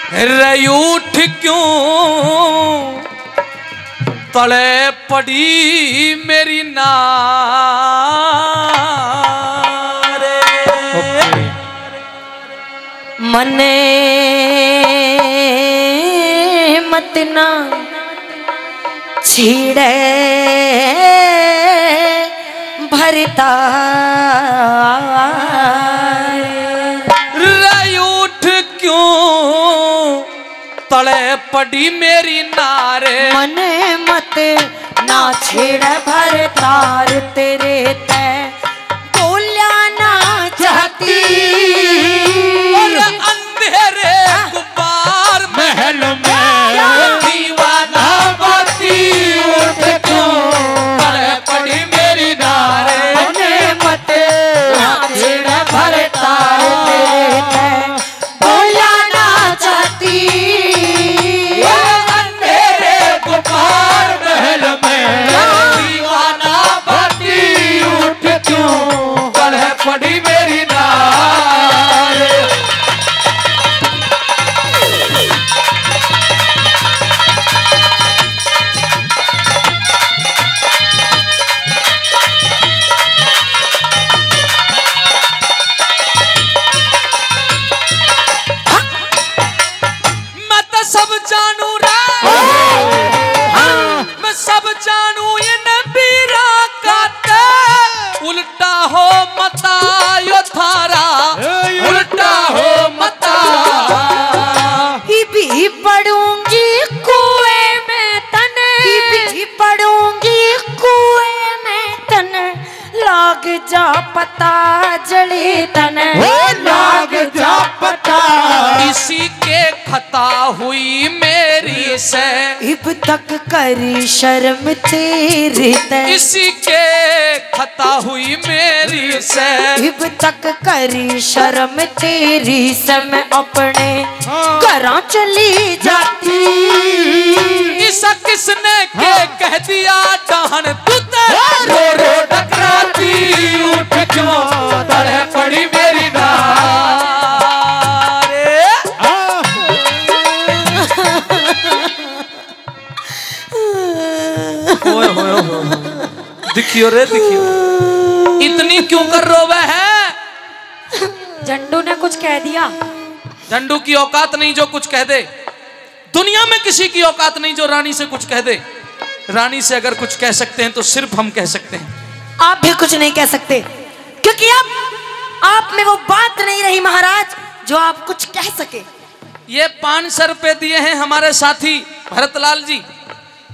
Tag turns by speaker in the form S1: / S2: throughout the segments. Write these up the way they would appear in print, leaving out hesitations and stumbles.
S1: रूठ क्यों तले पड़ी मेरी नारे।
S2: मने मत ना छीड़े भरता
S1: रूठ क्यों तले पड़ी मेरी नारे।
S2: मने मत ना छेड़ भर तार तेरे ते बोलिया ना चाहती।
S1: और अंधेरे गुब्बार महल में दीवाना बाती उठ क्यों तले पड़ी मेरी नारे।
S2: मने मत ना छेड़ भर तार तेरे ते बोलिया ना चाहती।
S1: पड़ी मेरी नारे। मैं तो सब जानू रे, मैं सब जानू ये नबीरा काते उल्टा हो मता यो थारा उल्टा हो मता।
S2: भी पढ़ूंगी कुएं में तने भी पढ़ूंगी कुएं में तने लाग जा पता जले तने
S3: लाग जा पता।
S1: इसी के खता हुई मेरी से
S2: इब तक करी शर्म तेरी ते।
S1: इसी के खता हुई मेरी से
S2: इब तक करी शर्म तेरी से मैं अपने घरों चली जाती।
S1: इसा किसने के कह दिया डहन तू रो रो टकराती उठ क्यों तड़े पड़ी मेरी नारे। दिखियो रे दिखियो इतनी क्यों कर रोवे है।
S2: झंडू ने कुछ कह दिया।
S1: झंडू की औकात नहीं जो कुछ कह दे। दुनिया में किसी की औकात नहीं जो रानी से कुछ कह दे। रानी से अगर कुछ कह सकते हैं तो सिर्फ हम कह सकते हैं।
S2: आप भी कुछ नहीं कह सकते क्योंकि अब आप में वो बात नहीं रही महाराज जो आप कुछ कह सके।
S1: ये 500 रुपए दिए हैं हमारे साथी भरतलाल जी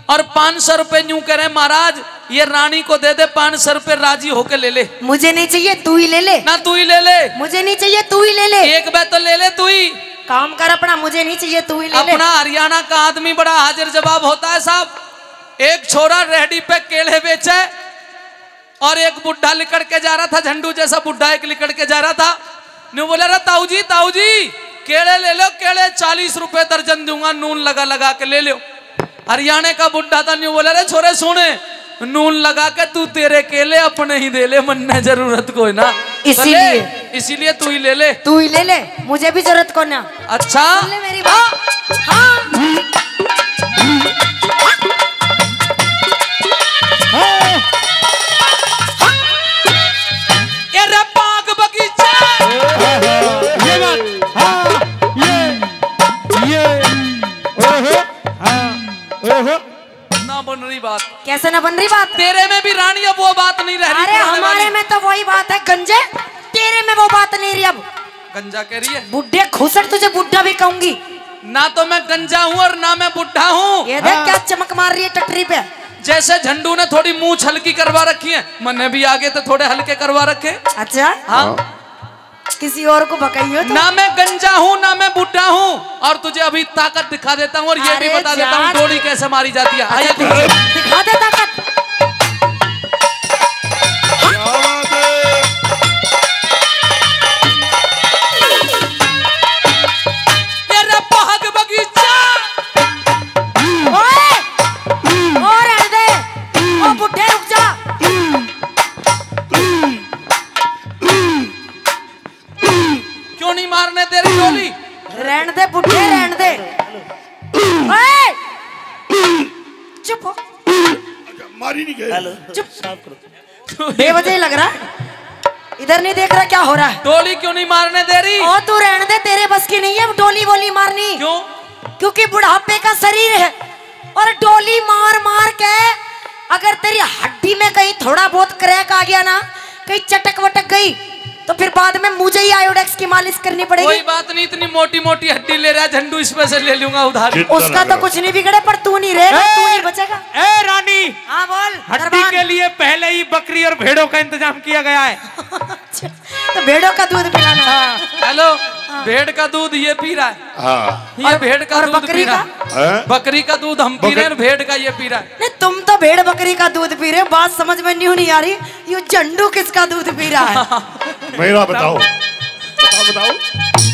S1: और 500 रुपए यूं कह रहे महाराज ये रानी को दे दे 500 रुपए राजी होके ले ले।
S2: मुझे नहीं चाहिए तू ही ले ले।
S1: ना तू ही ले ले।
S2: मुझे नहीं चाहिए तू ही ले ले।
S1: एक बार तो ले ले तू ही।
S2: काम कर अपना। मुझे नहीं चाहिए तू ही ले ले।
S1: अपना हरियाणा का आदमी बड़ा हाजिर जवाब होता है साहब। एक छोरा रेहड़ी पे केले बेचे और एक बुढ़ा लिकड़ के जा रहा था। झंडू जैसा बुढ़ा एक लिकड़ के जा रहा था। न्यू बोला रहा ताऊ जी केले ले लो केले 40 रुपए दर्जन दूंगा नून लगा लगा के ले लो। हरियाणा का बुढ़ा था। न्यू बोला रे छोरे सुने नून लगा के तू तेरे केले अपने ही दे ले मन जरूरत को ना इसीलिए तू ही ले ले।
S2: तू ही ले ले मुझे भी जरूरत को ना।
S1: अच्छा
S2: ले मेरी बात। हाँ।
S1: ना बन रही बात।
S2: कैसे ना बन रही बात।
S1: तेरे में भी रानी अब वो बात नहीं रह रही।
S2: अरे हमारे में तो वही बात है गंजे। तेरे में वो बात नहीं रही। अब
S1: गंजा कह रही है।
S2: बुढ़े खुसर तुझे बुढ़ा भी कहूंगी।
S1: ना तो मैं गंजा हूँ और ना मैं बुढ़ा हूँ।
S2: ये देख क्या चमक मार रही है टटरी पे।
S1: जैसे झंडू ने थोड़ी मूंछ हल्की करवा रखी है मैंने भी आगे तो थोड़े हल्के करवा रखे।
S2: अच्छा
S1: हाँ
S2: किसी और को भगाइयो तो।
S1: ना मैं गंजा हूँ ना मैं बुढ़ा हूँ और तुझे अभी ताकत दिखा देता हूँ और ये भी बता देता हूँ गोली कैसे मारी जाती है। आइए
S2: दिखा दे ताकत। रहने दे बुढ़े रहने दे। चुप हो,
S3: मारी नहीं गए।
S2: चुप। बेवजह लग रहा है, इधर नहीं देख रहा क्या हो रहा है?
S1: डोली क्यों नहीं मारने दे रही?
S2: ओ तू रहने दे, तेरे बस की नहीं है डोली वोली मारनी।
S1: क्यों?
S2: क्योंकि बुढ़ापे का शरीर है और डोली मार मार के अगर तेरी हड्डी में कहीं थोड़ा बहुत क्रैक आ गया ना, कहीं चटक वटक गई, तो फिर बाद में मुझे ही आयोडेक्स की मालिश करनी पड़ेगी।
S1: कोई बात नहीं, इतनी मोटी मोटी हड्डी ले रहा है झंडू, इसमें से ले लूंगा उधार।
S2: उसका तो कुछ नहीं बिगड़े, पर तू नहीं रहेगा, तू नहीं बचेगा।
S4: ए रानी,
S2: हाँ बोल।
S4: हड्डी
S2: दरबान।
S4: के लिए पहले ही बकरी और भेड़ों का इंतजाम किया गया है।
S2: तो भेड़ों का दूध पिलाना है।
S1: हेलो, भेड़ का दूध ये पी रहा है,
S3: हाँ
S1: ये भेड़ का
S2: और
S1: दूध
S2: बकरी
S1: पी रहा
S2: का?
S1: है।
S3: हैं?
S1: बकरी का दूध हम पी रहे हैं, भेड़ का ये पी रहा है।
S2: नहीं, तुम तो भेड़ बकरी का दूध पी रहे हो, बात समझ में नहीं आ रही। ये झंडू किसका दूध पी रहा है?
S3: मेरा बताओ बताओ बताओ।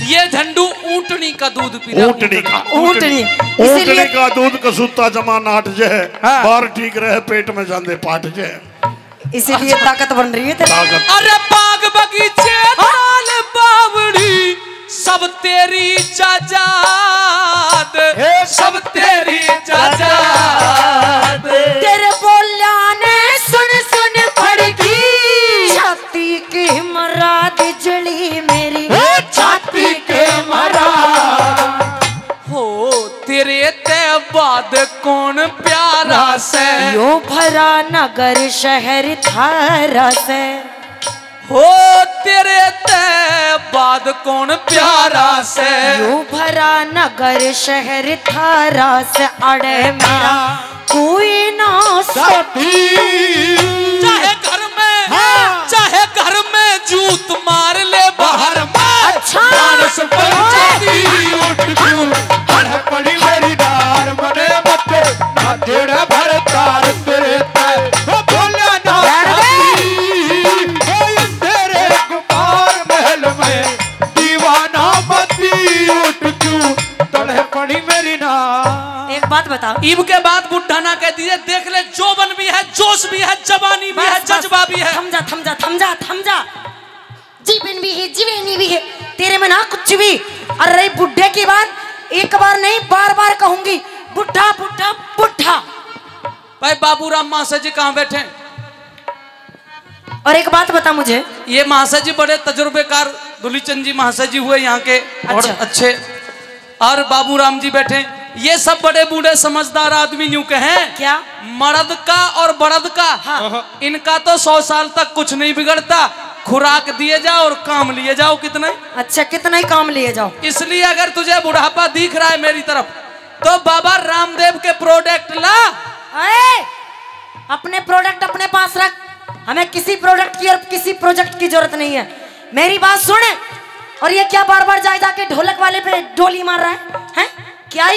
S1: ये झंडू ऊंटनी का दूध पी रहा है।
S3: ऊँटनी का
S2: ऊँटनी।
S3: ऊँटनी
S2: इसीलिए
S3: का दूध कसूता जमा नाट जे
S4: हाँ।
S3: बार ठीक रहे पेट में जांदे पाट जे
S2: इसीलिए ताकत बन रही है तेरे।
S3: ताकत।
S1: अरे बाग बगीचे थाल बावड़ी सब तेरी जाजाद, सब तेरी जाजाद।
S2: तेरे बोलिया ने सुन सुन फड़की छाती की मराद जली मेरी,
S3: छाती के मरा
S1: हो तेरे ते बाद कौन प्यारा से,
S2: यो भरा नगर शहर थारा से।
S1: हो तेरे ते बाद कौन प्यारा से,
S2: यो भरा नगर शहर थारा से। अड़े मेरा कोई ना
S3: साथी
S1: चाहे घर में, चाहे घर में जूत मार ले बाहर में।
S2: अच्छा।
S1: मानस पर चढ़ी
S3: उठ क्यों हर पड़ी मेरी डार मने मते ना तेरा भर तार तेरे ते ओ बोलिया ना साथी ओए तेरे गुमार महल में दीवाना मती उठ क्यों तड़े पड़ी मेरी नार।
S2: एक बात बता,
S1: ईब के बाद बुढ़ा ना कह दीजिए, देख ले जोबन भी है, जोश भी है, जवानी भी है, जज्बा भी है।
S2: थम जा थम जा थम जा थम जा। जीवन भी है, जीवनी भी है, तेरे में ना कुछ भी। अरे रही बुढ़े की बात, एक बार नहीं बार बार कहूंगी, बुढ़ा बुढ़ा बुढ़ा।
S1: भाई बाबूराम महाशय जी कहाँ बैठे?
S2: और एक बात बता मुझे,
S1: ये महाशय जी बड़े तजुर्बेकार दुलीचंद जी महाशय जी हुए यहाँ के, बहुत
S2: अच्छा।
S1: अच्छे। और बाबूराम जी बैठे, ये सब बड़े बूढ़े समझदार आदमी यूं कहें
S2: क्या?
S1: मर्द का और बड़द का,
S2: हाँ।
S1: इनका तो 100 साल तक कुछ नहीं बिगड़ता, खुराक दिए जाओ और काम लिए जाओ। कितने?
S2: अच्छा, कितना ही काम लिए जाओ।
S1: इसलिए अगर तुझे बुढ़ापा दिख रहा है मेरी तरफ, तो बाबा रामदेव के प्रोडक्ट ला।
S2: अरे अपने प्रोडक्ट अपने पास रख, हमें किसी प्रोडक्ट की और किसी प्रोजेक्ट की जरूरत नहीं है। मेरी बात सुने। और ये क्या बार बार जाए जाके ढोलक वाले पे डोली मार रहा है? हैं? क्या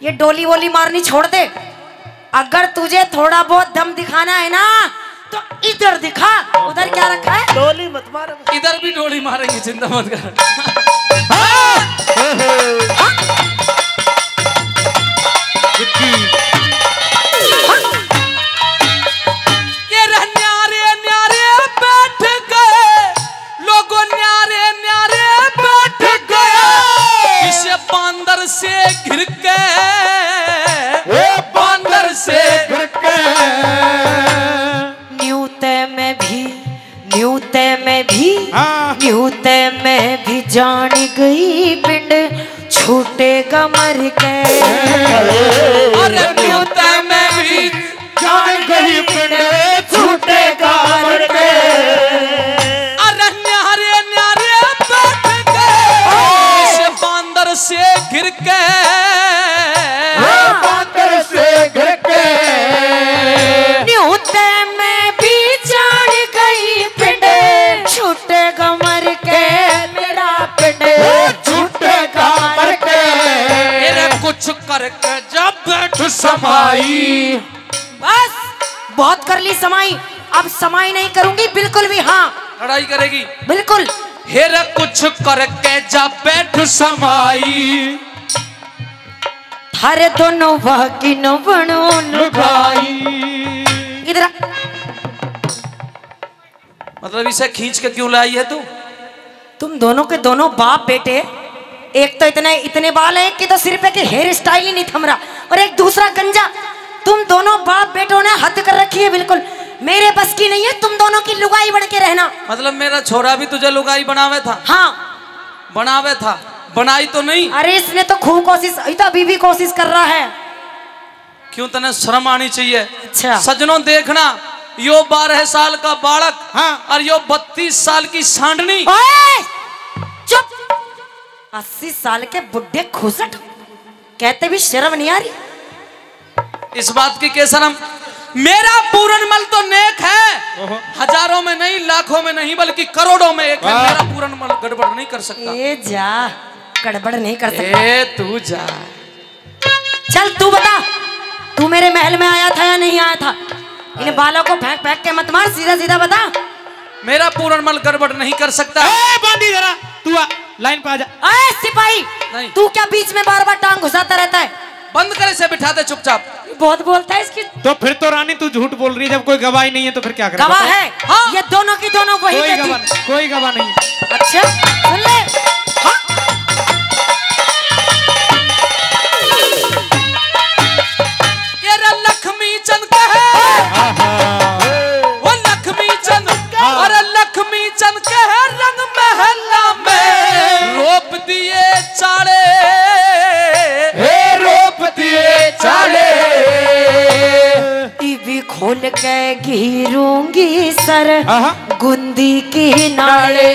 S2: ये डोली वोली मारनी छोड़ दे। अगर तुझे थोड़ा बहुत दम दिखाना है ना, तो इधर दिखा। उधर क्या रखा है?
S4: डोली मत मार।
S1: इधर भी डोली मारेंगे, चिंता मत कर। ये न्यारे न्यारे बैठ गए, लोगों न्यारे न्यारे बैठ गए, इसे बांदर से घिर के, बांदर से घिर के।
S2: न्यूते में भी जान गई पिंड छूटेगा मर के।
S1: अरे न्यूते में भी
S3: जान गई पिंड छूटेगा मर के।
S1: अरे न्यारे न्यारे बैठ गए, इसे बांदर से घिर के,
S3: बांदर से घिर के।
S2: न्यूते में भी जान गई पिंड छूटेगा मर के। मेरा पिंड
S3: छूटेगा मर के।
S1: मेरे कुछ करके जब बैठ
S3: समाई
S2: बस बहुत कर ली समाई, अब समाई नहीं करूंगी बिल्कुल भी। हाँ
S1: लड़ाई करेगी
S2: बिल्कुल।
S1: हेरे कुछ करके जब बैठ समाई,
S2: हरे दोनों वह की न बनो लुगाई। इधर आ।
S1: मतलब इसे खींच के क्यों लाई है तू?
S2: तुम दोनों के दोनों बाप बेटे, एक तो इतने इतने बाल है कि तो सिर पे के हेयर स्टाइल ही नहीं थम रहा, और एक दूसरा गंजा तुम दोनों बाप बेटों ने हद कर रखी है बिल्कुल। मेरे बस की नहीं है तुम दोनों की लुगाई बन के रहना।
S1: मतलब मेरा छोरा भी तुझे लुगाई बनावे था?
S2: हाँ
S1: बनावे था, बनाई तो नहीं?
S2: अरे इसने तो खूब कोशिश, अभी भी कोशिश कर रहा है।
S1: क्यों, तने शर्म आनी चाहिए।
S2: अच्छा
S1: सजनों देखना, यो 12 साल का बालक
S4: हाँ।
S1: और यो 32 साल की सांडनी।
S2: ओए! चुप! 80 साल के बुढ़े खुसट, कहते भी शर्म नहीं आ रही।
S1: इस बात की क्या शर्म? मेरा पूरनमल तो नेक है, हजारों में नहीं, लाखों में नहीं, बल्कि करोड़ों में एक है। मेरा पूरनमल गड़बड़ नहीं कर सकता।
S2: ए जा, गड़बड़ नहीं कर सकता।
S1: ए तू जा।
S2: चल तू बता, तू मेरे महल में आया था या नहीं आया था? इन बालों को फेंक फेंक के मत मार, सीधा सीधा बता।
S1: मेरा पूरनमल गड़बड़ नहीं कर सकता।
S4: बांधी जरा, तू आ, लाइन पे आ जा।
S2: अरे सिपाही,
S1: नहीं।
S2: तू क्या बीच में बार बार टांग घुसाता रहता है?
S1: बंद करे से बिठा दे चुपचाप।
S2: बहुत बोलता है इसकी।
S4: तो फिर तो रानी तू झूठ बोल रही है, जब कोई गवाही नहीं है तो फिर क्या करें?
S2: गवाह है।
S1: हाँ।
S2: ये दोनों की दोनों वही
S4: कोई
S2: कहती।
S4: गवाह, कोई गवाह नहीं है।
S2: अच्छा सुन ले। हाँ।
S1: ये रे लक्ष्मी चंद का है, वो लक्ष्मी चंद, अरे लक्ष्मी चंद के है रंग महला में रोप दिए चाड़े,
S3: रोप दिए चाले।
S2: टीवी खोल के घिरूंगी सर
S4: आहा।
S2: गुंदी की नाले।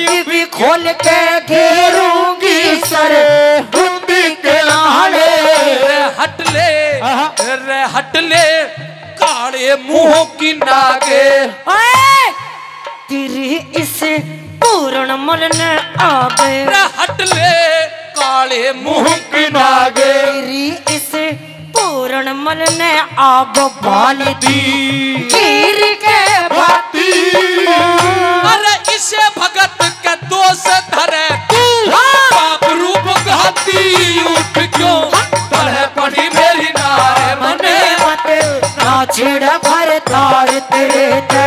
S2: टीवी खोल के घिरूंगी सर
S3: गुंदी के नाले।
S1: रे हट ले, रे हट ले काले मुंह की नागे।
S2: ओए! तेरी इस पूर्ण मन ने आगे,
S1: रे हट ले काले मुंह
S3: की नागे।
S2: तेरी इस पूर्ण मन ने आग बाल दी गिर के
S3: भाती
S1: अरे इसे भगत के दोष धरे तू, बाप रूप घाती उठ क्यों तरह पड़ी मेरी नारे मने।
S2: ना छेड़ भर तार तेरे ते